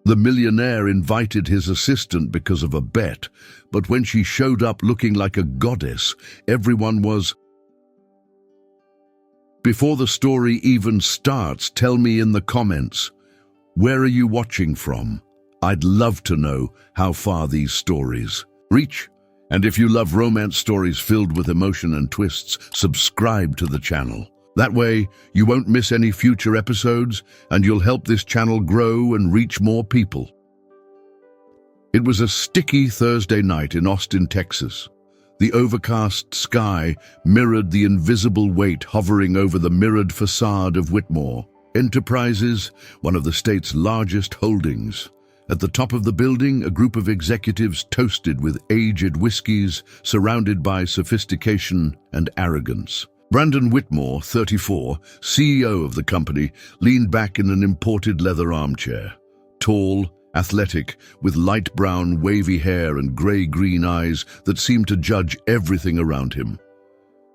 The millionaire invited his assistant because of a bet, but when she showed up looking like a goddess, everyone was... Before the story even starts, tell me in the comments, where are you watching from? I'd love to know how far these stories reach. And if you love romance stories filled with emotion and twists, subscribe to the channel. That way, you won't miss any future episodes, and you'll help this channel grow and reach more people. It was a sticky Thursday night in Austin, Texas. The overcast sky mirrored the invisible weight hovering over the mirrored facade of Whitmore Enterprises, one of the state's largest holdings. At the top of the building, a group of executives toasted with aged whiskeys, surrounded by sophistication and arrogance. Brandon Whitmore, 34, CEO of the company, leaned back in an imported leather armchair. Tall, athletic, with light brown wavy hair and grey-green eyes that seemed to judge everything around him.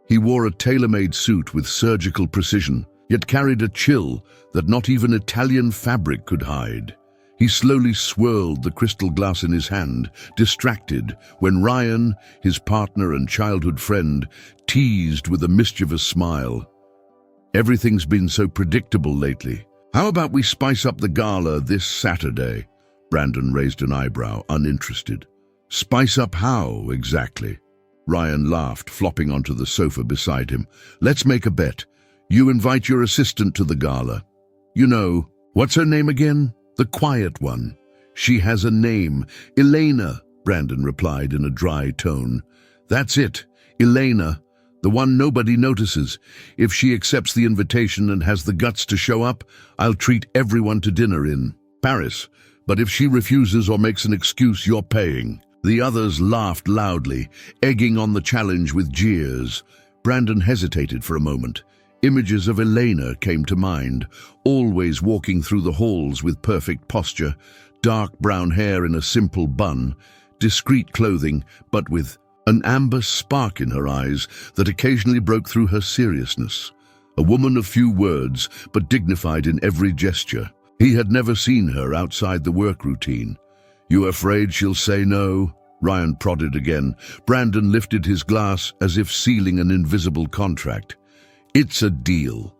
He wore a tailor-made suit with surgical precision, yet carried a chill that not even Italian fabric could hide. He slowly swirled the crystal glass in his hand, distracted, when Ryan, his partner and childhood friend, teased with a mischievous smile. Everything's been so predictable lately. How about we spice up the gala this Saturday? Brandon raised an eyebrow, uninterested. Spice up how, exactly? Ryan laughed, flopping onto the sofa beside him. Let's make a bet. You invite your assistant to the gala. You know, what's her name again? The quiet one. She has a name. Elena, Brandon replied in a dry tone. That's it, Elena, the one nobody notices. If she accepts the invitation and has the guts to show up, I'll treat everyone to dinner in Paris. But if she refuses or makes an excuse, you're paying. The others laughed loudly, egging on the challenge with jeers. Brandon hesitated for a moment. Images of Elena came to mind, always walking through the halls with perfect posture, dark brown hair in a simple bun, discreet clothing, but with an amber spark in her eyes that occasionally broke through her seriousness. A woman of few words, but dignified in every gesture. He had never seen her outside the work routine. You afraid she'll say no? Ryan prodded again. Brandon lifted his glass as if sealing an invisible contract. It's a deal.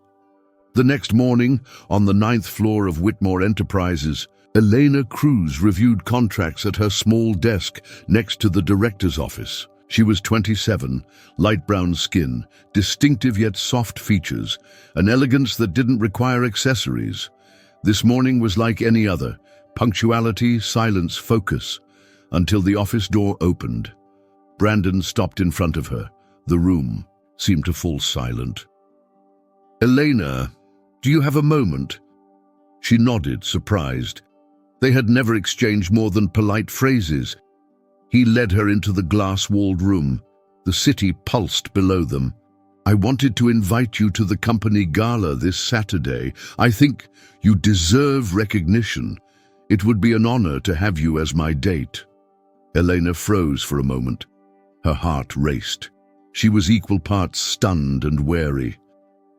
The next morning, on the 9th floor of Whitmore Enterprises, Elena Cruz reviewed contracts at her small desk next to the director's office. She was 27, light brown skin, distinctive yet soft features, an elegance that didn't require accessories. This morning was like any other, punctuality, silence, focus, until the office door opened. Brandon stopped in front of her. The room seemed to fall silent. Elena, do you have a moment? She nodded, surprised. They had never exchanged more than polite phrases. He led her into the glass-walled room. The city pulsed below them. I wanted to invite you to the company gala this Saturday. I think you deserve recognition. It would be an honor to have you as my date. Elena froze for a moment. Her heart raced. She was equal parts stunned and wary.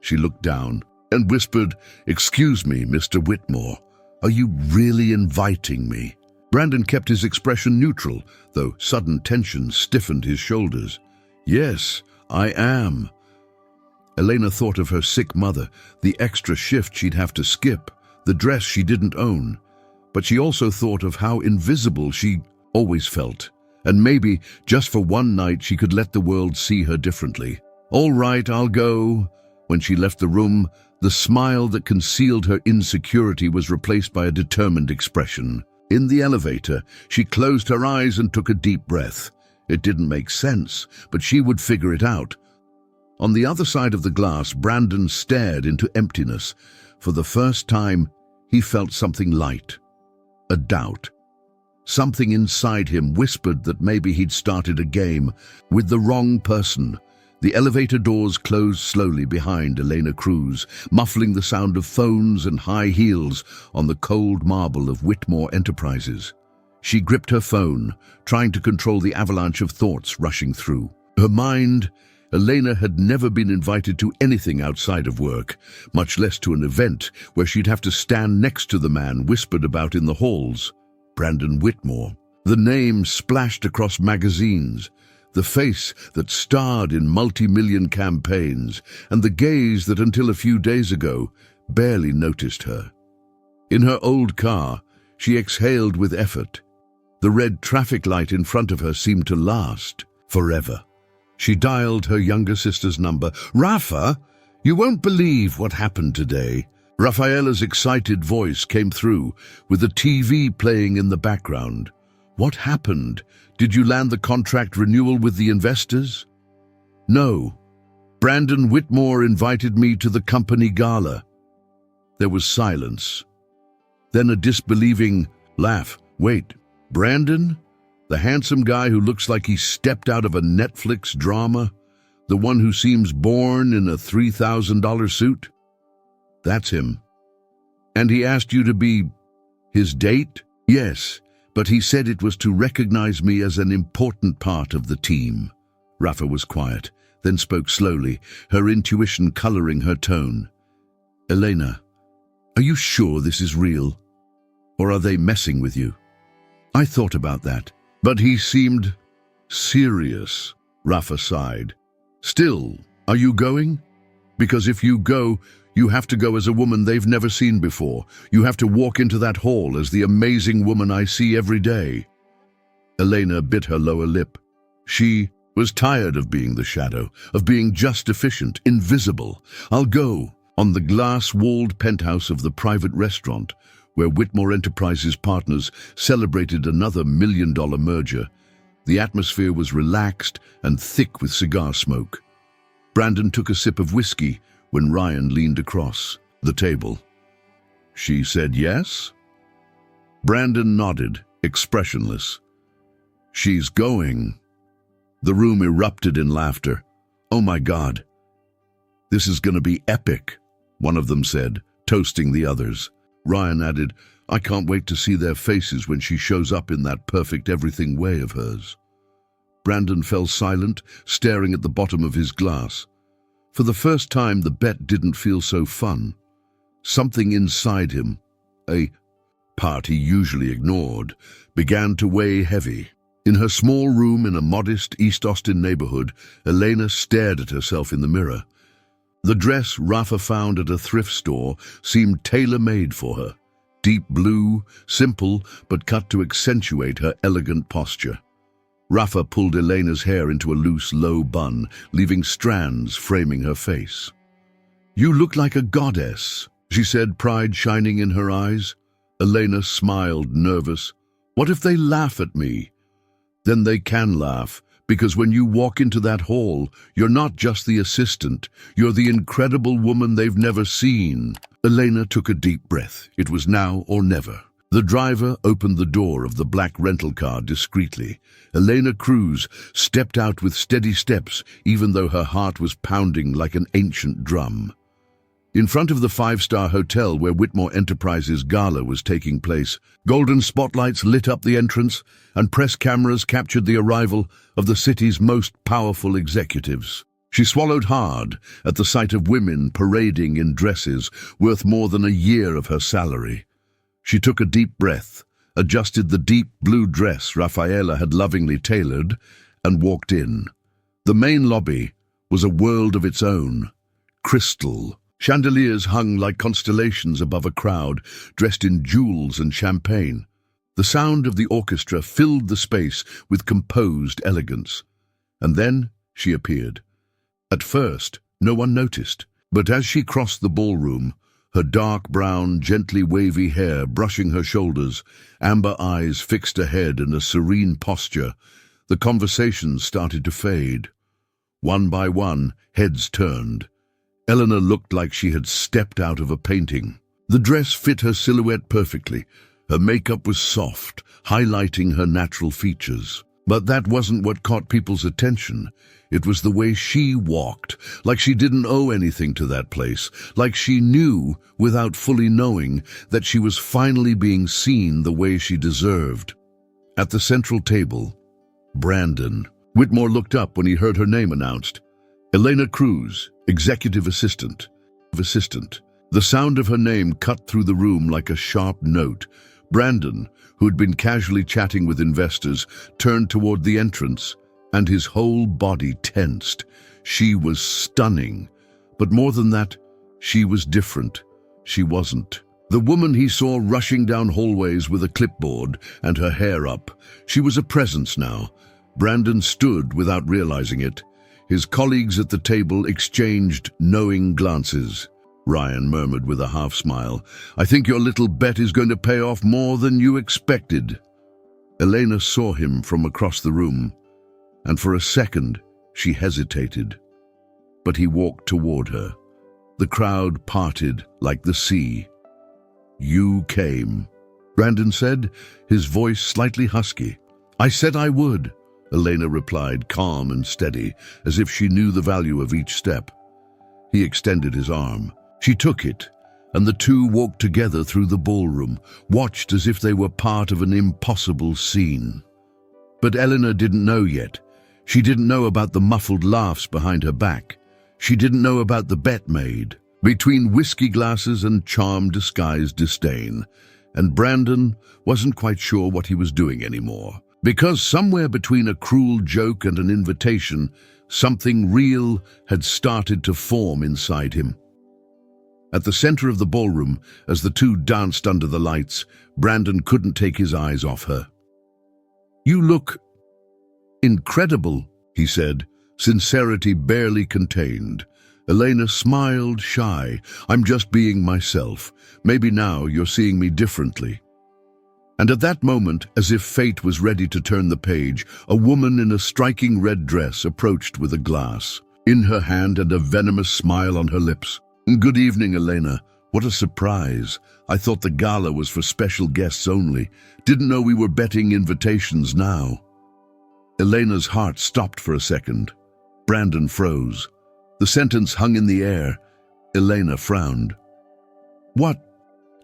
She looked down and whispered, "Excuse me, Mr. Whitmore, are you really inviting me?" Brandon kept his expression neutral, though sudden tension stiffened his shoulders. "Yes, I am." Elena thought of her sick mother, the extra shift she'd have to skip, the dress she didn't own. But she also thought of how invisible she always felt, and maybe, just for one night, she could let the world see her differently. "All right, I'll go." When she left the room, the smile that concealed her insecurity was replaced by a determined expression. In the elevator, she closed her eyes and took a deep breath. It didn't make sense, but she would figure it out. On the other side of the glass, Brandon stared into emptiness. For the first time, he felt something light. A doubt. Something inside him whispered that maybe he'd started a game with the wrong person. The elevator doors closed slowly behind Elena Cruz, muffling the sound of phones and high heels on the cold marble of Whitmore Enterprises. She gripped her phone, trying to control the avalanche of thoughts rushing through. Her mind Elena had never been invited to anything outside of work, much less to an event where she'd have to stand next to the man whispered about in the halls, Brandon Whitmore. The name splashed across magazines, the face that starred in multi-million campaigns, and the gaze that until a few days ago barely noticed her. In her old car, she exhaled with effort. The red traffic light in front of her seemed to last forever. She dialed her younger sister's number. "Rafa, you won't believe what happened today." Rafaela's excited voice came through, with the TV playing in the background. "What happened? Did you land the contract renewal with the investors?" "No. Brandon Whitmore invited me to the company gala." There was silence. Then a disbelieving laugh. "Wait, Brandon? The handsome guy who looks like he stepped out of a Netflix drama? The one who seems born in a $3,000 suit?" "That's him." "And he asked you to be his date?" "Yes, but he said it was to recognize me as an important part of the team." Rafa was quiet, then spoke slowly, her intuition coloring her tone. "Elena, are you sure this is real? Or are they messing with you?" "I thought about that, but he seemed serious." Rafa sighed. "Still, are you going? Because if you go, you have to go as a woman they've never seen before. You have to walk into that hall as the amazing woman I see every day." Elena bit her lower lip. She was tired of being the shadow, of being just efficient, invisible. "I'll go." On the glass-walled penthouse of the private restaurant, where Whitmore Enterprises partners celebrated another million-dollar merger, the atmosphere was relaxed and thick with cigar smoke. Brandon took a sip of whiskey when Ryan leaned across the table. "She said yes?" Brandon nodded, expressionless. "She's going." The room erupted in laughter. "Oh my God. This is going to be epic," one of them said, toasting the others. Ryan added, "I can't wait to see their faces when she shows up in that perfect everything way of hers." Brandon fell silent, staring at the bottom of his glass. For the first time, the bet didn't feel so fun. Something inside him, a part he usually ignored, began to weigh heavy. In her small room in a modest East Austin neighborhood, Elena stared at herself in the mirror. The dress Rafa found at a thrift store seemed tailor-made for her. Deep blue, simple, but cut to accentuate her elegant posture. Rafa pulled Elena's hair into a loose, low bun, leaving strands framing her face. "You look like a goddess," she said, pride shining in her eyes. Elena smiled, nervous. "What if they laugh at me?" "Then they can laugh. Because when you walk into that hall, you're not just the assistant, you're the incredible woman they've never seen." Elena took a deep breath. It was now or never. The driver opened the door of the black rental car discreetly. Elena Cruz stepped out with steady steps, even though her heart was pounding like an ancient drum. In front of the five-star hotel where Whitmore Enterprises gala was taking place, golden spotlights lit up the entrance, and press cameras captured the arrival of the city's most powerful executives. She swallowed hard at the sight of women parading in dresses worth more than a year of her salary. She took a deep breath, adjusted the deep blue dress Rafaela had lovingly tailored, and walked in. The main lobby was a world of its own. Crystal. Chandeliers hung like constellations above a crowd, dressed in jewels and champagne. The sound of the orchestra filled the space with composed elegance. And then she appeared. At first, no one noticed, but as she crossed the ballroom, her dark brown, gently wavy hair brushing her shoulders, amber eyes fixed ahead in a serene posture, the conversation started to fade. One by one, heads turned. Elena looked like she had stepped out of a painting. The dress fit her silhouette perfectly. Her makeup was soft, highlighting her natural features. But that wasn't what caught people's attention. It was the way she walked, like she didn't owe anything to that place, like she knew, without fully knowing, that she was finally being seen the way she deserved. At the central table, Brandon. Whitmore looked up when he heard her name announced. Elena Cruz, executive assistant. The sound of her name cut through the room like a sharp note. Brandon, who had been casually chatting with investors, turned toward the entrance, and his whole body tensed. She was stunning. But more than that, she was different. She wasn't the woman he saw rushing down hallways with a clipboard and her hair up. She was a presence now. Brandon stood without realizing it. His colleagues at the table exchanged knowing glances. Ryan murmured with a half-smile, "I think your little bet is going to pay off more than you expected." Elena saw him from across the room, and for a second she hesitated. But he walked toward her. The crowd parted like the sea. "You came," Brandon said, his voice slightly husky. "I said I would," Elena replied, calm and steady, as if she knew the value of each step. He extended his arm. She took it, and the two walked together through the ballroom, watched as if they were part of an impossible scene. But Elena didn't know yet. She didn't know about the muffled laughs behind her back. She didn't know about the bet made, between whiskey glasses and charm-disguised disdain. And Brandon wasn't quite sure what he was doing anymore. Because somewhere between a cruel joke and an invitation, something real had started to form inside him. At the center of the ballroom, as the two danced under the lights, Brandon couldn't take his eyes off her. "You look incredible," he said, sincerity barely contained. Elena smiled, shy. "I'm just being myself. Maybe now you're seeing me differently." And at that moment, as if fate was ready to turn the page, a woman in a striking red dress approached with a glass in her hand and a venomous smile on her lips. "Good evening, Elena. What a surprise. I thought the gala was for special guests only. Didn't know we were betting invitations now." Elena's heart stopped for a second. Brandon froze. The sentence hung in the air. Elena frowned. "What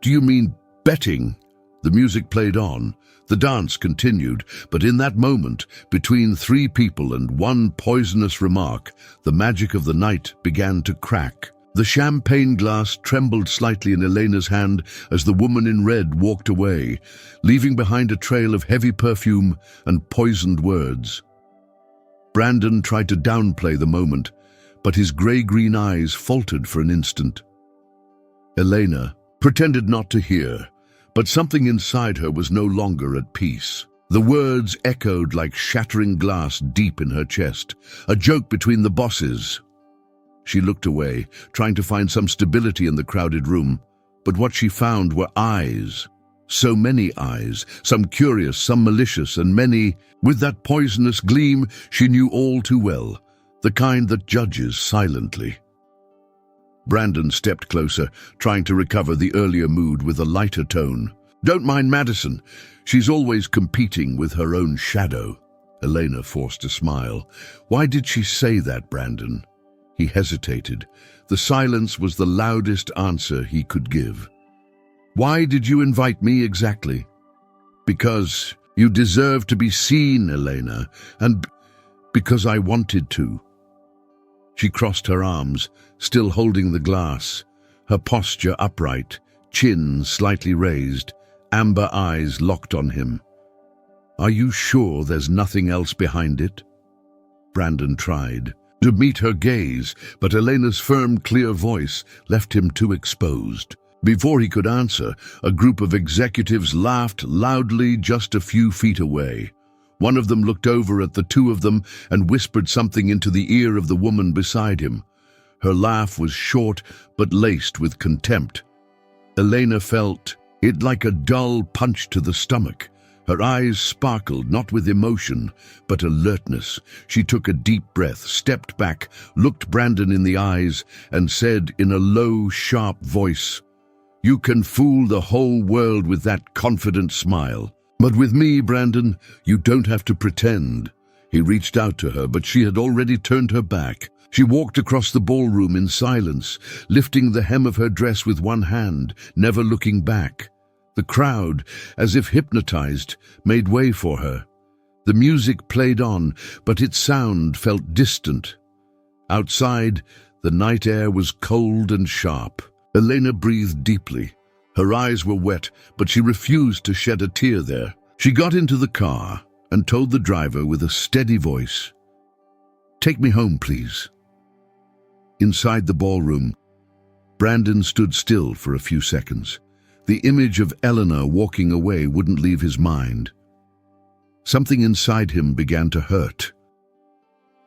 do you mean, betting?" The music played on. The dance continued, but in that moment, between three people and one poisonous remark, the magic of the night began to crack. The champagne glass trembled slightly in Elena's hand as the woman in red walked away, leaving behind a trail of heavy perfume and poisoned words. Brandon tried to downplay the moment, but his grey-green eyes faltered for an instant. Elena pretended not to hear, but something inside her was no longer at peace. The words echoed like shattering glass deep in her chest. "A joke between the bosses." She looked away, trying to find some stability in the crowded room, but what she found were eyes. So many eyes, some curious, some malicious, and many with that poisonous gleam she knew all too well, the kind that judges silently. Brandon stepped closer, trying to recover the earlier mood with a lighter tone. "Don't mind Madison. She's always competing with her own shadow." Elena forced a smile. "Why did she say that, Brandon?" He hesitated. The silence was the loudest answer he could give. "Why did you invite me exactly?" "Because you deserve to be seen, Elena, and because I wanted to." She crossed her arms, still holding the glass, her posture upright, chin slightly raised, amber eyes locked on him. "Are you sure there's nothing else behind it?" Brandon tried to meet her gaze, but Elena's firm, clear voice left him too exposed. Before he could answer, a group of executives laughed loudly just a few feet away. One of them looked over at the two of them and whispered something into the ear of the woman beside him. Her laugh was short but laced with contempt. Elena felt it like a dull punch to the stomach. Her eyes sparkled, not with emotion, but alertness. She took a deep breath, stepped back, looked Brandon in the eyes, and said in a low, sharp voice, "You can fool the whole world with that confident smile. But with me, Brandon, you don't have to pretend." He reached out to her, but she had already turned her back. She walked across the ballroom in silence, lifting the hem of her dress with one hand, never looking back. The crowd, as if hypnotized, made way for her. The music played on, but its sound felt distant. Outside, the night air was cold and sharp. Elena breathed deeply. Her eyes were wet, but she refused to shed a tear there. She got into the car and told the driver with a steady voice, "Take me home, please." Inside the ballroom, Brandon stood still for a few seconds. The image of Elena walking away wouldn't leave his mind. Something inside him began to hurt.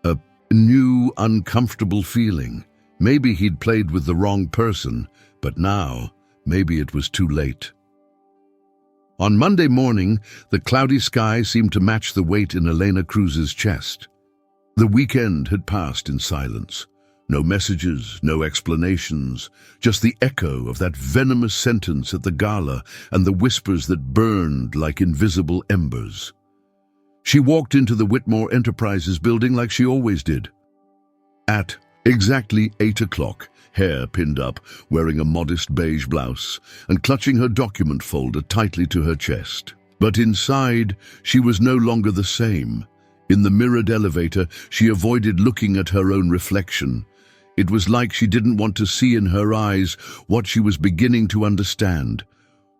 A new, uncomfortable feeling. Maybe he'd played with the wrong person, but now, maybe it was too late. On Monday morning, the cloudy sky seemed to match the weight in Elena Cruz's chest. The weekend had passed in silence. No messages, no explanations, just the echo of that venomous sentence at the gala and the whispers that burned like invisible embers. She walked into the Whitmore Enterprises building like she always did. At exactly 8 o'clock, hair pinned up, wearing a modest beige blouse, and clutching her document folder tightly to her chest. But inside, she was no longer the same. In the mirrored elevator, she avoided looking at her own reflection. It was like she didn't want to see in her eyes what she was beginning to understand.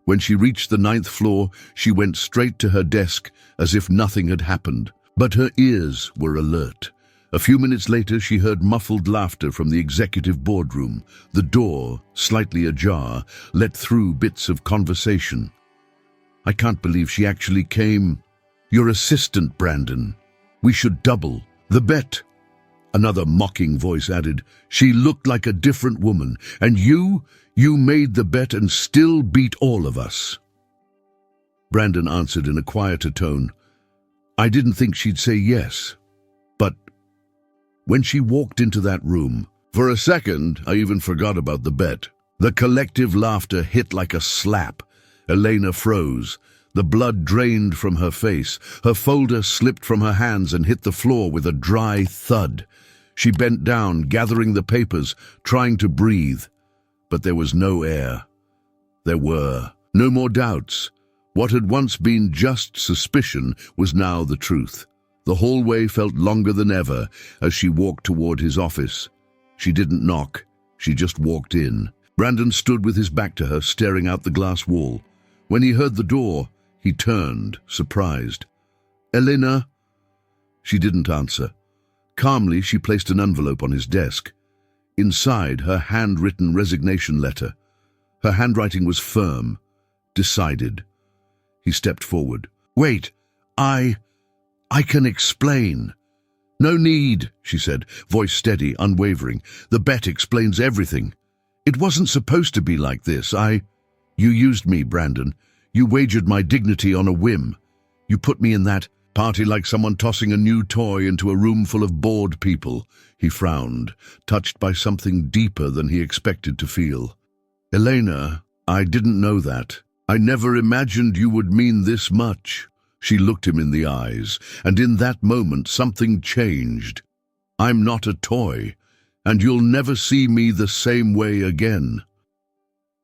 When she reached the 9th floor, she went straight to her desk as if nothing had happened. But her ears were alert. A few minutes later, she heard muffled laughter from the executive boardroom. The door, slightly ajar, let through bits of conversation. "I can't believe she actually came. Your assistant, Brandon. We should double the bet." Another mocking voice added, "She looked like a different woman, and you made the bet and still beat all of us." Brandon answered in a quieter tone, "I didn't think she'd say yes, but..." When she walked into that room, for a second, I even forgot about the bet. The collective laughter hit like a slap. Elena froze. The blood drained from her face. Her folder slipped from her hands and hit the floor with a dry thud. She bent down, gathering the papers, trying to breathe. But there was no air. There were no more doubts. What had once been just suspicion was now the truth. The hallway felt longer than ever as she walked toward his office. She didn't knock. She just walked in. Brandon stood with his back to her, staring out the glass wall. When he heard the door, he turned, surprised. "Elena?" She didn't answer. Calmly, she placed an envelope on his desk. Inside, her handwritten resignation letter. Her handwriting was firm, decided. He stepped forward. "Wait, I can explain." "No need," she said, voice steady, unwavering. "The bet explains everything. It wasn't supposed to be like this. You used me, Brandon. You wagered my dignity on a whim. You put me in that party like someone tossing a new toy into a room full of bored people." He frowned, touched by something deeper than he expected to feel. "Elena, I didn't know that. I never imagined you would mean this much." She looked him in the eyes, and in that moment something changed. "I'm not a toy, and you'll never see me the same way again."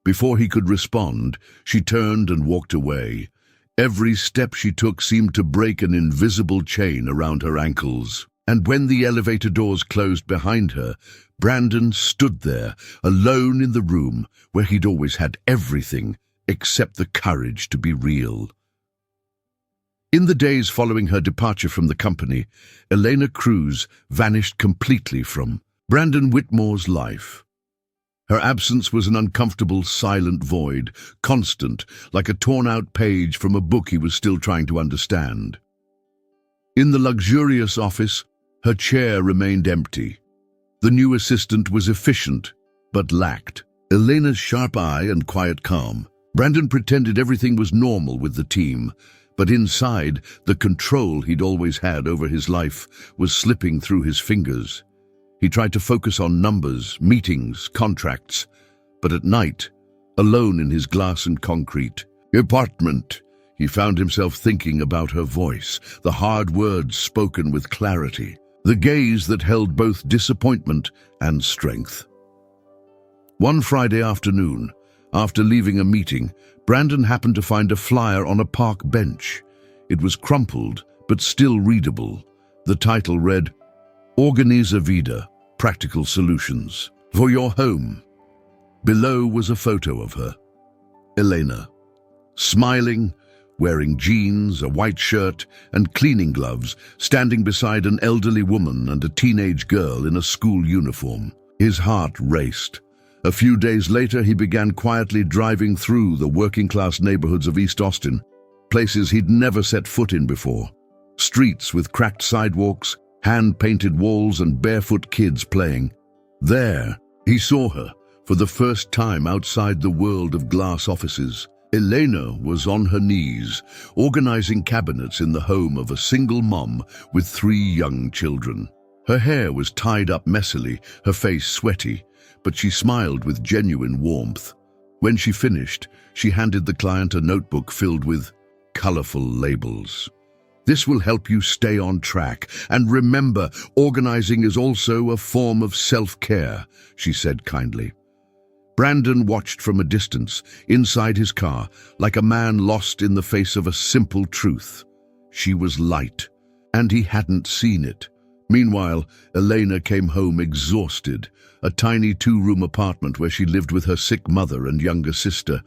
Before he could respond, she turned and walked away. Every step she took seemed to break an invisible chain around her ankles. And when the elevator doors closed behind her, Brandon stood there, alone in the room where he'd always had everything except the courage to be real. In the days following her departure from the company, Elena Cruz vanished completely from Brandon Whitmore's life. Her absence was an uncomfortable, silent void, constant, like a torn-out page from a book he was still trying to understand. In the luxurious office, her chair remained empty. The new assistant was efficient, but lacked Elena's sharp eye and quiet calm. Brandon pretended everything was normal with the team, but inside, the control he'd always had over his life was slipping through his fingers. He tried to focus on numbers, meetings, contracts, but at night, alone in his glass and concrete apartment, he found himself thinking about her voice, the hard words spoken with clarity, the gaze that held both disappointment and strength. One Friday afternoon, after leaving a meeting, Brandon happened to find a flyer on a park bench. It was crumpled, but still readable. The title read, "Organiza Vida, practical solutions. For your home. Below was a photo of her, Elena, smiling, wearing jeans, a white shirt, and cleaning gloves, standing beside an elderly woman and a teenage girl in a school uniform. His heart raced. A few days later, he began quietly driving through the working-class neighborhoods of East Austin, places he'd never set foot in before. Streets with cracked sidewalks, hand-painted walls, and barefoot kids playing. There, he saw her, for the first time outside the world of glass offices. Elena was on her knees, organizing cabinets in the home of a single mom with 3 young children. Her hair was tied up messily, her face sweaty, but she smiled with genuine warmth. When she finished, she handed the client a notebook filled with colorful labels. This will help you stay on track, and remember, organizing is also a form of self-care, she said kindly. Brandon watched from a distance, inside his car, like a man lost in the face of a simple truth. She was light, and he hadn't seen it. Meanwhile, Elena came home exhausted, a tiny 2-room apartment where she lived with her sick mother and younger sister.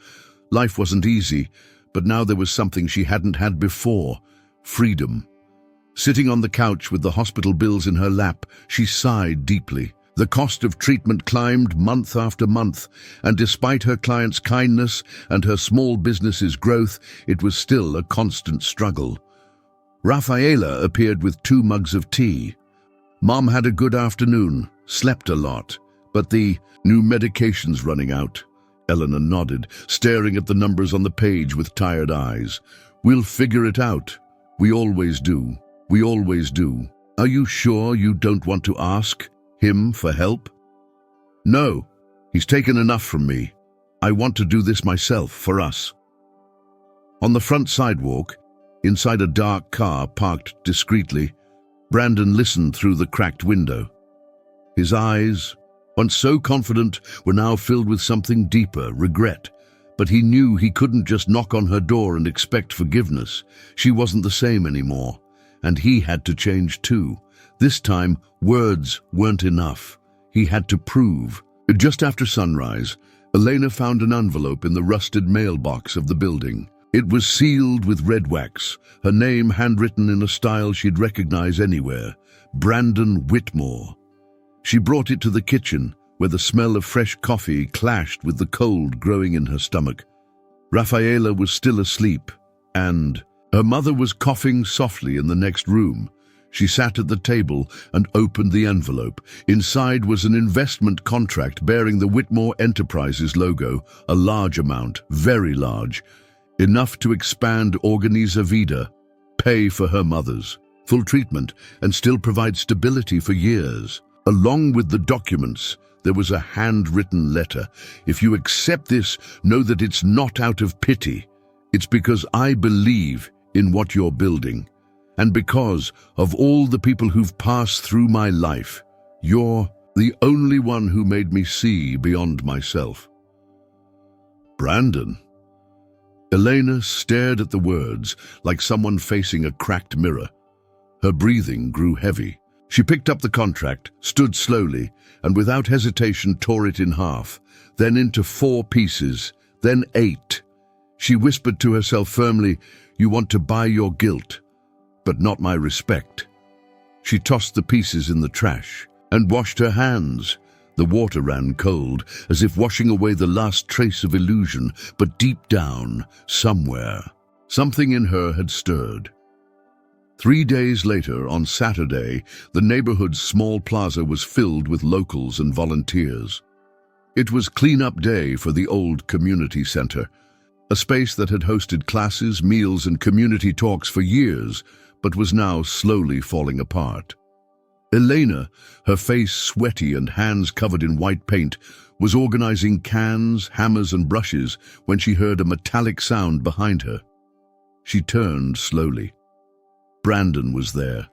Life wasn't easy, but now there was something she hadn't had before: freedom. Sitting on the couch with the hospital bills in her lap, she sighed deeply. The cost of treatment climbed month after month, and despite her client's kindness and her small business's growth, it was still a constant struggle. Rafaela appeared with 2 mugs of tea. Mom had a good afternoon, slept a lot, but the new medication's running out. Elena nodded, staring at the numbers on the page with tired eyes. We'll figure it out. We always do. We always do. Are you sure you don't want to ask him for help? No, he's taken enough from me. I want to do this myself, for us. On the front sidewalk, inside a dark car parked discreetly, Brandon listened through the cracked window. His eyes, once so confident, were now filled with something deeper, regret. But he knew he couldn't just knock on her door and expect forgiveness. She wasn't the same anymore, and he had to change too. This time, words weren't enough. He had to prove. Just after sunrise, Elena found an envelope in the rusted mailbox of the building. It was sealed with red wax, her name handwritten in a style she'd recognize anywhere: Brandon Whitmore. She brought it to the kitchen, where the smell of fresh coffee clashed with the cold growing in her stomach. Rafaela was still asleep, and her mother was coughing softly in the next room. She sat at the table and opened the envelope. Inside was an investment contract bearing the Whitmore Enterprises logo, a large amount, very large, enough to expand Organiza Vida, pay for her mother's full treatment, and still provide stability for years. Along with the documents, there was a handwritten letter. If you accept this, know that it's not out of pity. It's because I believe in what you're building. And because of all the people who've passed through my life, you're the only one who made me see beyond myself. Brandon. Elena stared at the words like someone facing a cracked mirror. Her breathing grew heavy. She picked up the contract, stood slowly, and without hesitation tore it in half, then into 4 pieces, then 8. She whispered to herself firmly, "You want to buy your guilt, but not my respect." She tossed the pieces in the trash and washed her hands. The water ran cold, as if washing away the last trace of illusion, but deep down, somewhere, something in her had stirred. 3 days later, on Saturday, the neighborhood's small plaza was filled with locals and volunteers. It was clean-up day for the old community center, a space that had hosted classes, meals, and community talks for years, but was now slowly falling apart. Elena, her face sweaty and hands covered in white paint, was organizing cans, hammers, and brushes when she heard a metallic sound behind her. She turned slowly. Brandon was there,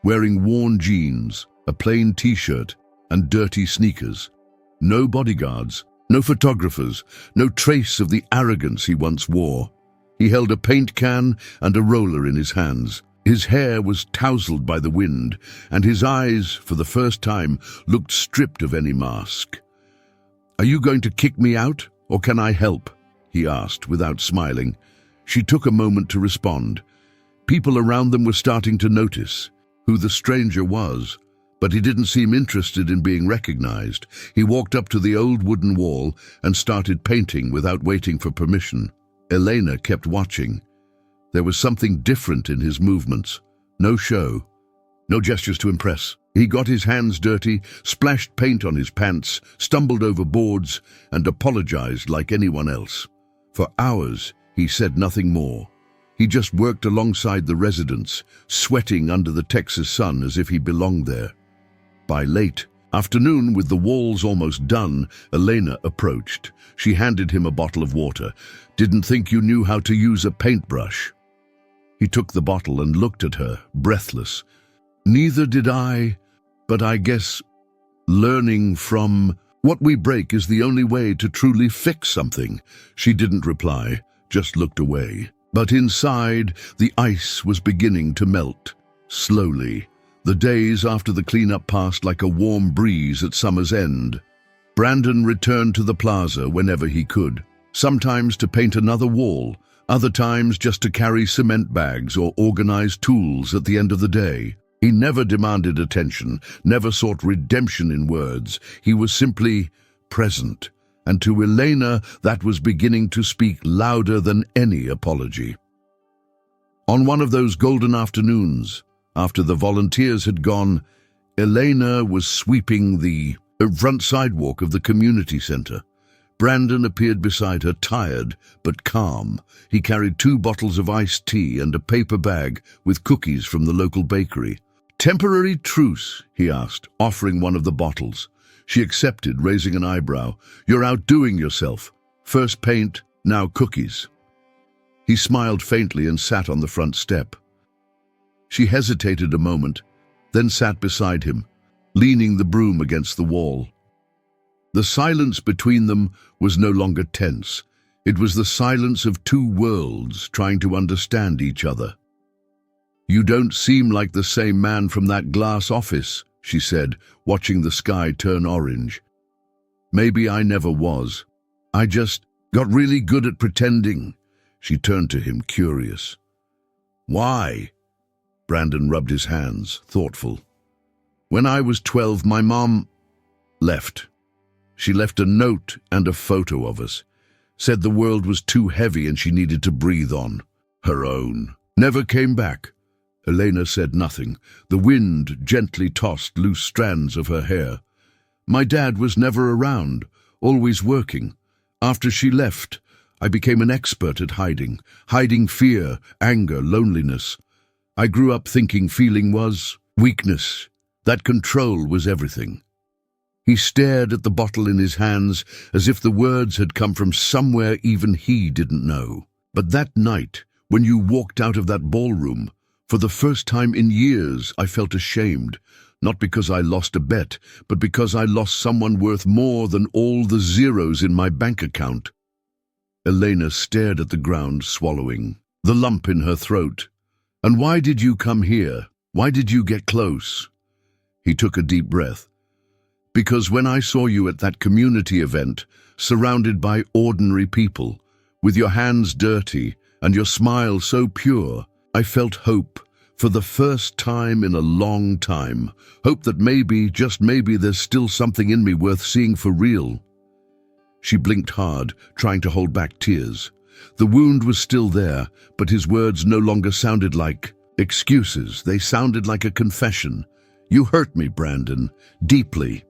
wearing worn jeans, a plain t-shirt, and dirty sneakers. No bodyguards, no photographers, no trace of the arrogance he once wore. He held a paint can and a roller in his hands. His hair was tousled by the wind, and his eyes, for the first time, looked stripped of any mask. "Are you going to kick me out, or can I help?" he asked, without smiling. She took a moment to respond. People around them were starting to notice who the stranger was, but he didn't seem interested in being recognized. He walked up to the old wooden wall and started painting without waiting for permission. Elena kept watching. There was something different in his movements. No show, no gestures to impress. He got his hands dirty, splashed paint on his pants, stumbled over boards, and apologized like anyone else. For hours, he said nothing more. He just worked alongside the residents, sweating under the Texas sun as if he belonged there. By late afternoon, with the walls almost done, Elena approached. She handed him a bottle of water. "Didn't think you knew how to use a paintbrush." He took the bottle and looked at her, breathless. "Neither did I, but I guess learning from what we break is the only way to truly fix something." She didn't reply, just looked away. But inside, the ice was beginning to melt, slowly. The days after the cleanup passed like a warm breeze at summer's end. Brandon returned to the plaza whenever he could, sometimes to paint another wall, other times just to carry cement bags or organize tools at the end of the day. He never demanded attention, never sought redemption in words. He was simply present, and to Elena that was beginning to speak louder than any apology. On one of those golden afternoons, after the volunteers had gone, Elena was sweeping the front sidewalk of the community center. Brandon appeared beside her, tired but calm. He carried 2 bottles of iced tea and a paper bag with cookies from the local bakery. "Temporary truce?" he asked, offering one of the bottles. She accepted, raising an eyebrow. "You're outdoing yourself. First paint, now cookies." He smiled faintly and sat on the front step. She hesitated a moment, then sat beside him, leaning the broom against the wall. The silence between them was no longer tense. It was the silence of 2 worlds trying to understand each other. "You don't seem like the same man from that glass office," she said, watching the sky turn orange. "Maybe I never was. I just got really good at pretending." She turned to him, curious. "Why?" Brandon rubbed his hands, thoughtful. "When I was 12, my mom left. She left a note and a photo of us. Said the world was too heavy and she needed to breathe on her own. Never came back." Elena said nothing. The wind gently tossed loose strands of her hair. "My dad was never around, always working. After she left, I became an expert at hiding fear, anger, loneliness. I grew up thinking feeling was weakness, that control was everything." He stared at the bottle in his hands as if the words had come from somewhere even he didn't know. "But that night, when you walked out of that ballroom, for the first time in years I felt ashamed, not because I lost a bet, but because I lost someone worth more than all the zeros in my bank account." Elena stared at the ground, swallowing, the lump in her throat. "And why did you come here? Why did you get close?" He took a deep breath. "Because when I saw you at that community event, surrounded by ordinary people, with your hands dirty and your smile so pure, I felt hope for the first time in a long time. Hope that maybe, just maybe, there's still something in me worth seeing for real." She blinked hard, trying to hold back tears. The wound was still there, but his words no longer sounded like excuses. They sounded like a confession. "You hurt me, Brandon, deeply."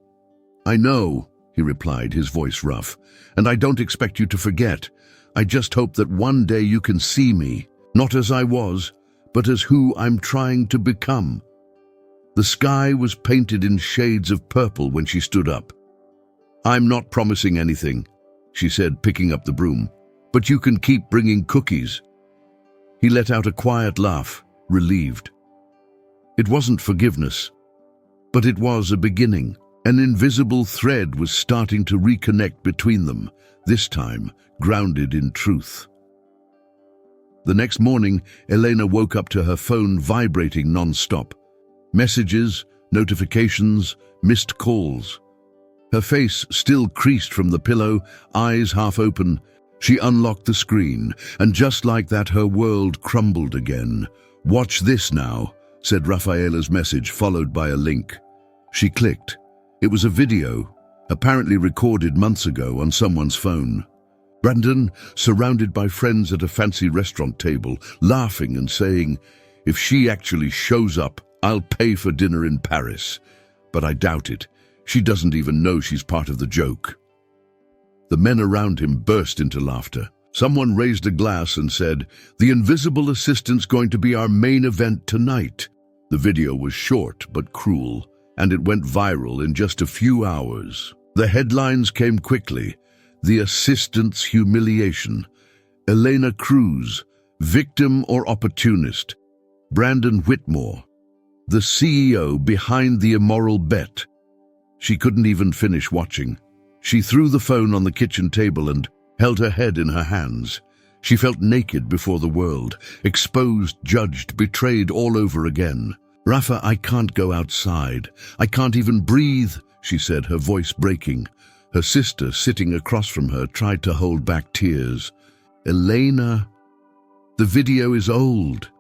"I know," he replied, his voice rough, "and I don't expect you to forget. I just hope that one day you can see me, not as I was, but as who I'm trying to become." The sky was painted in shades of purple when she stood up. "I'm not promising anything," she said, picking up the broom, "but you can keep bringing cookies." He let out a quiet laugh, relieved. It wasn't forgiveness, but it was a beginning. An invisible thread was starting to reconnect between them, this time grounded in truth. The next morning, Elena woke up to her phone vibrating non-stop. Messages, notifications, missed calls. Her face still creased from the pillow, eyes half open. She unlocked the screen, and just like that, her world crumbled again. "Watch this now," said Rafaela's message, followed by a link. She clicked. It was a video, apparently recorded months ago on someone's phone. Brandon, surrounded by friends at a fancy restaurant table, laughing and saying, "If she actually shows up, I'll pay for dinner in Paris. But I doubt it. She doesn't even know she's part of the joke." The men around him burst into laughter. Someone raised a glass and said, "The invisible assistant's going to be our main event tonight." The video was short but cruel, and it went viral in just a few hours. The headlines came quickly. The assistant's humiliation. Elena Cruz, victim or opportunist. Brandon Whitmore, the CEO behind the immoral bet. She couldn't even finish watching. She threw the phone on the kitchen table and held her head in her hands. She felt naked before the world, exposed, judged, betrayed all over again. "Rafa, I can't go outside. I can't even breathe," she said, her voice breaking. Her sister, sitting across from her, tried to hold back tears. "Elena, the video is old.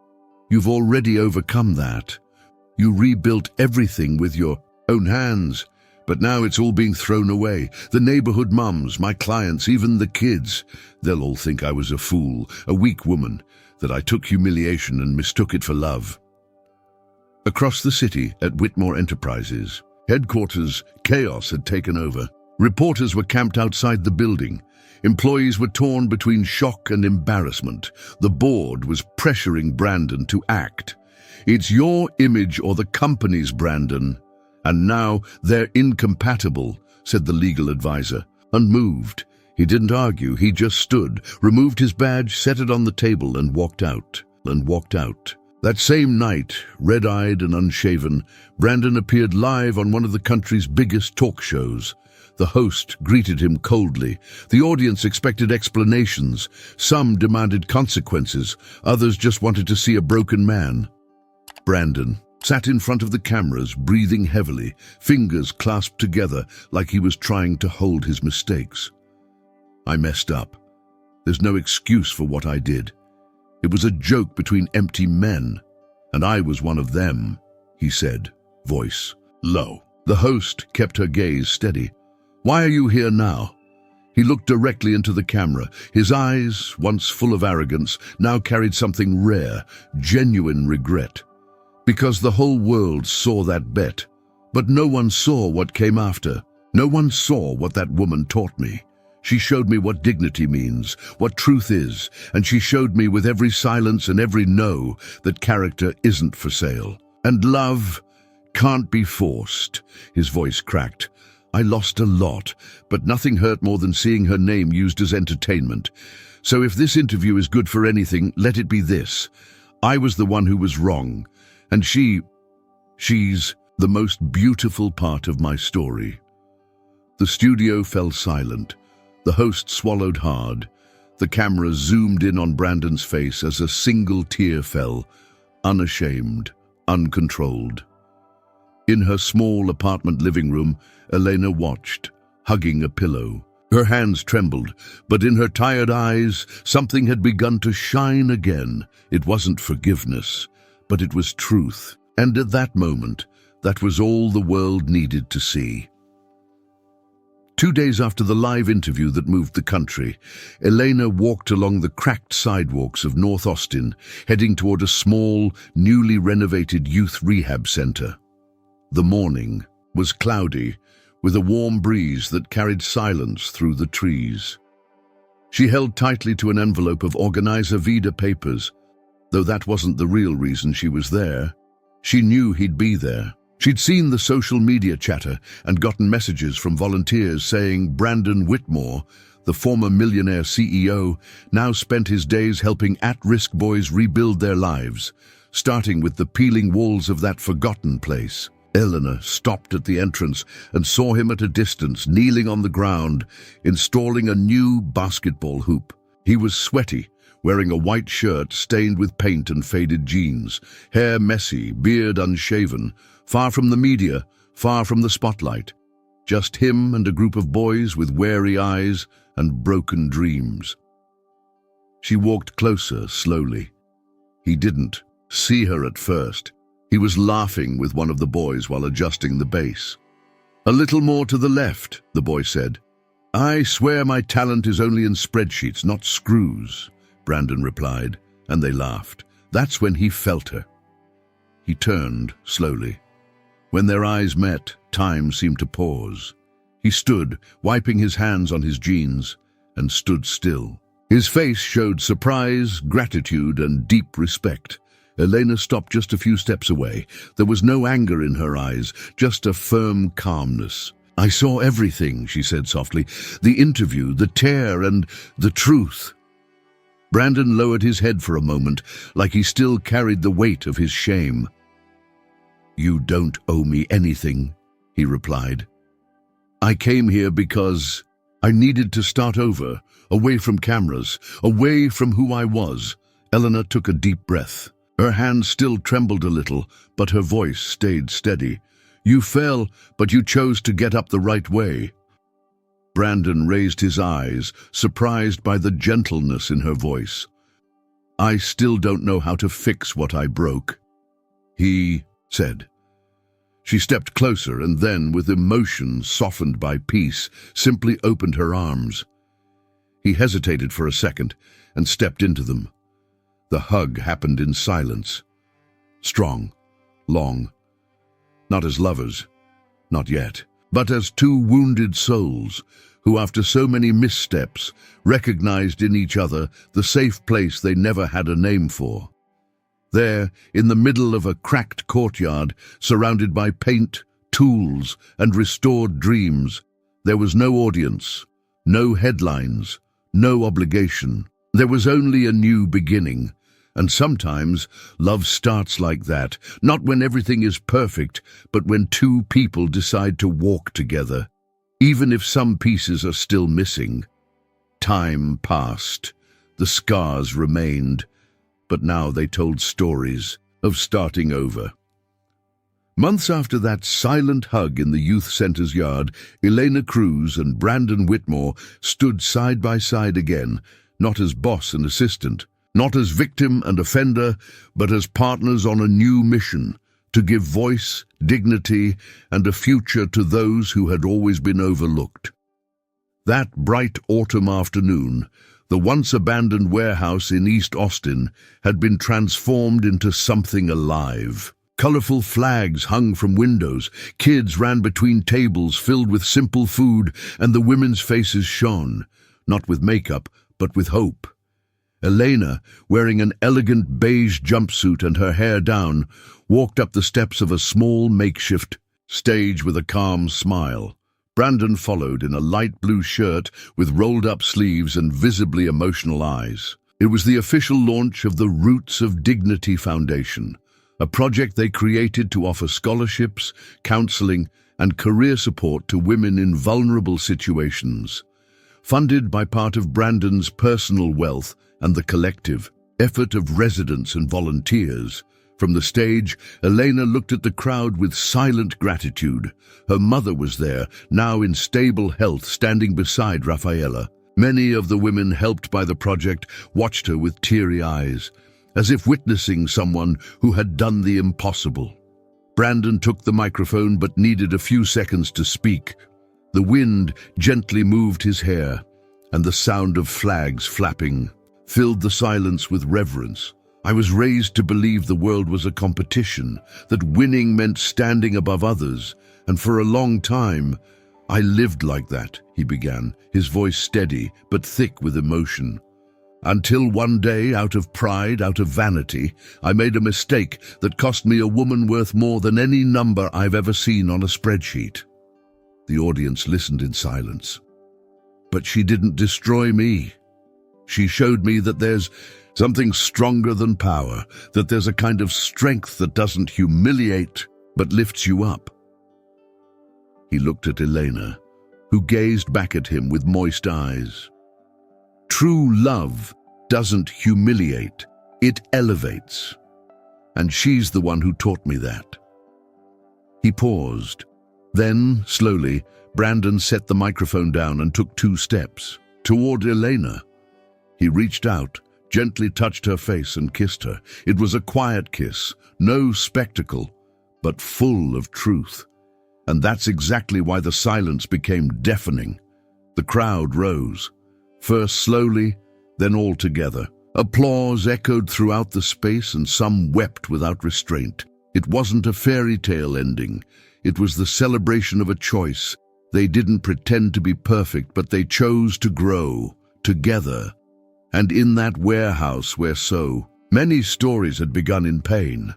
You've already overcome that. You rebuilt everything with your own hands. But now it's all being thrown away. The neighborhood mums, my clients, even the kids. They'll all think I was a fool, a weak woman, that I took humiliation and mistook it for love." Across the city at Whitmore Enterprises, headquarters, chaos had taken over. Reporters were camped outside the building. Employees were torn between shock and embarrassment. The board was pressuring Brandon to act. "It's your image or the company's, Brandon. And now they're incompatible," said the legal advisor. Unmoved, he didn't argue, he just stood, removed his badge, set it on the table, and walked out. That same night, red-eyed and unshaven, Brandon appeared live on one of the country's biggest talk shows. The host greeted him coldly. The audience expected explanations. Some demanded consequences. Others just wanted to see a broken man. Brandon sat in front of the cameras, breathing heavily, fingers clasped together like he was trying to hold his mistakes. "I messed up. There's no excuse for what I did. It was a joke between empty men, and I was one of them," he said, voice low. The host kept her gaze steady. "Why are you here now?" He looked directly into the camera. His eyes, once full of arrogance, now carried something rare, genuine regret. "Because the whole world saw that bet. But no one saw what came after. No one saw what that woman taught me. She showed me what dignity means, what truth is, and she showed me with every silence and every no that character isn't for sale. And love can't be forced." His voice cracked. "I lost a lot, but nothing hurt more than seeing her name used as entertainment. So if this interview is good for anything, let it be this. I was the one who was wrong, and she's the most beautiful part of my story." The studio fell silent. The host swallowed hard. The camera zoomed in on Brandon's face as a single tear fell, unashamed, uncontrolled. In her small apartment living room, Elena watched, hugging a pillow. Her hands trembled, but in her tired eyes, something had begun to shine again. It wasn't forgiveness, but it was truth. And at that moment, that was all the world needed to see. 2 days after the live interview that moved the country, Elena walked along the cracked sidewalks of North Austin, heading toward a small, newly renovated youth rehab center. The morning was cloudy, with a warm breeze that carried silence through the trees. She held tightly to an envelope of Organizer Vida papers, though that wasn't the real reason she was there. She knew he'd be there. She'd seen the social media chatter and gotten messages from volunteers saying Brandon Whitmore, the former Millionaire CEO, now spent his days helping at-risk boys rebuild their lives, starting with the peeling walls of that forgotten place. Elena stopped at the entrance and saw him at a distance, kneeling on the ground, installing a new basketball hoop. He was sweaty, wearing a white shirt stained with paint and faded jeans, hair messy, beard unshaven, far from the media, far from the spotlight. Just him and a group of boys with wary eyes and broken dreams. She walked closer, slowly. He didn't see her at first. He was laughing with one of the boys while adjusting the bass. "A little more to the left," the boy said. "I swear my talent is only in spreadsheets, not screws," Brandon replied, and they laughed. That's when he felt her. He turned, slowly. When their eyes met, time seemed to pause. He stood, wiping his hands on his jeans, and stood still. His face showed surprise, gratitude, and deep respect. Elena stopped just a few steps away. There was no anger in her eyes, just a firm calmness. "I saw everything," she said softly. "The interview, the tear, and the truth." Brandon lowered his head for a moment, like he still carried the weight of his shame. "You don't owe me anything," he replied. "I came here because I needed to start over, away from cameras, away from who I was." Elena took a deep breath. Her hand still trembled a little, but her voice stayed steady. "You fell, but you chose to get up the right way." Brandon raised his eyes, surprised by the gentleness in her voice. "I still don't know how to fix what I broke," he said. She stepped closer and then, with emotion softened by peace, simply opened her arms. He hesitated for a second and stepped into them. The hug happened in silence. Strong, long. Not as lovers, not yet, but as two wounded souls who, after so many missteps, recognized in each other the safe place they never had a name for. There, in the middle of a cracked courtyard, surrounded by paint, tools, and restored dreams, there was no audience, no headlines, no obligation. There was only a new beginning. And sometimes love starts like that, not when everything is perfect, but when two people decide to walk together, even if some pieces are still missing. Time passed. The scars remained, but now they told stories of starting over. Months after that silent hug in the youth center's yard, Elena Cruz and Brandon Whitmore stood side by side again, not as boss and assistant, not as victim and offender, but as partners on a new mission, to give voice, dignity, and a future to those who had always been overlooked. That bright autumn afternoon, the once abandoned warehouse in East Austin had been transformed into something alive. Colorful flags hung from windows, kids ran between tables filled with simple food, and the women's faces shone, not with makeup, but with hope. Elena, wearing an elegant beige jumpsuit and her hair down, walked up the steps of a small makeshift stage with a calm smile. Brandon followed in a light blue shirt with rolled-up sleeves and visibly emotional eyes. It was the official launch of the Roots of Dignity Foundation, a project they created to offer scholarships, counseling, and career support to women in vulnerable situations. Funded by part of Brandon's personal wealth and the collective effort of residents and volunteers. From the stage, Elena looked at the crowd with silent gratitude. Her mother was there, now in stable health, standing beside Rafaela. Many of the women helped by the project watched her with teary eyes, as if witnessing someone who had done the impossible. Brandon took the microphone but needed a few seconds to speak. The wind gently moved his hair, and the sound of flags flapping filled the silence with reverence. "I was raised to believe the world was a competition, that winning meant standing above others, and for a long time, I lived like that," he began, his voice steady but thick with emotion. "Until one day, out of pride, out of vanity, I made a mistake that cost me a woman worth more than any number I've ever seen on a spreadsheet." The audience listened in silence. "But she didn't destroy me. She showed me that there's something stronger than power, that there's a kind of strength that doesn't humiliate, but lifts you up." He looked at Elena, who gazed back at him with moist eyes. "True love doesn't humiliate, it elevates. And she's the one who taught me that." He paused. Then, slowly, Brandon set the microphone down and took 2 steps toward Elena. He reached out, gently touched her face and kissed her. It was a quiet kiss, no spectacle, but full of truth. And that's exactly why the silence became deafening. The crowd rose, first slowly, then all together. Applause echoed throughout the space, and some wept without restraint. It wasn't a fairy tale ending. It was the celebration of a choice. They didn't pretend to be perfect, but they chose to grow, together. And in that warehouse where so many stories had begun in pain,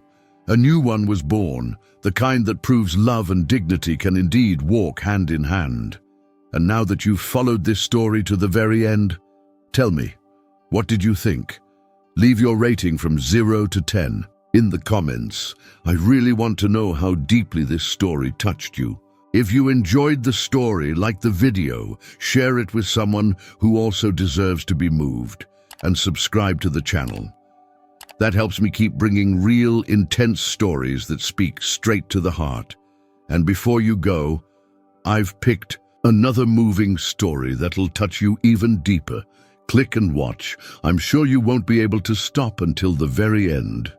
a new one was born, the kind that proves love and dignity can indeed walk hand in hand. And now that you've followed this story to the very end, tell me, what did you think? Leave your rating from 0 to 10 in the comments. I really want to know how deeply this story touched you. If you enjoyed the story, like the video, share it with someone who also deserves to be moved, and subscribe to the channel. That helps me keep bringing real, intense stories that speak straight to the heart. And before you go, I've picked another moving story that'll touch you even deeper. Click and watch. I'm sure you won't be able to stop until the very end.